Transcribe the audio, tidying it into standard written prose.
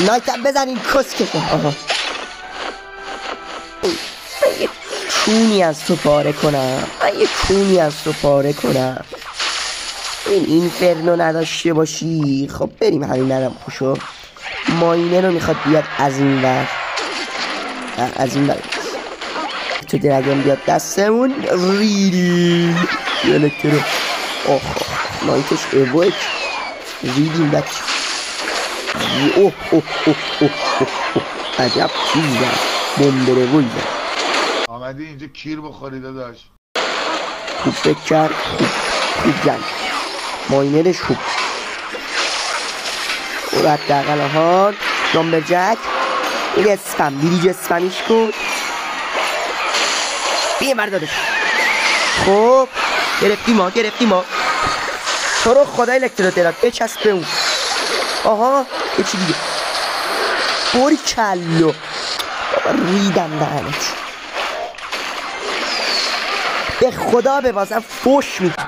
نایتم بزنین کسکشو. آها یه کونی از تو پاره کنم، یه کونی از تو پاره کنم. این اینفرنو نداشته باشی. خب بریم همین ندم پوشو. ماینه رو میخواد بیاد از این ور، از این ور تو درگن بیاد دستمون. ریدی الکترو. آخ نایتش اوک. ریدیم بچه. اوه اوه اوه اوه اوه. عجب چیزی دار. بمبره بویده. آمدی اینجا کیر بخوری داداش. خوب فکر کرد. خوب جنگ. ماینرش خوب. او رد دقل ها. جامبر جک. این اسپم بیریج اسپمیش کن. بیه مردادش. خب گرفتیم ما. تو رو خدا الکترو بچسب به اون. آها یه چی دیگه. باری کلو. بابا ریدم دهنت. به خدا به بازم فوش میدم.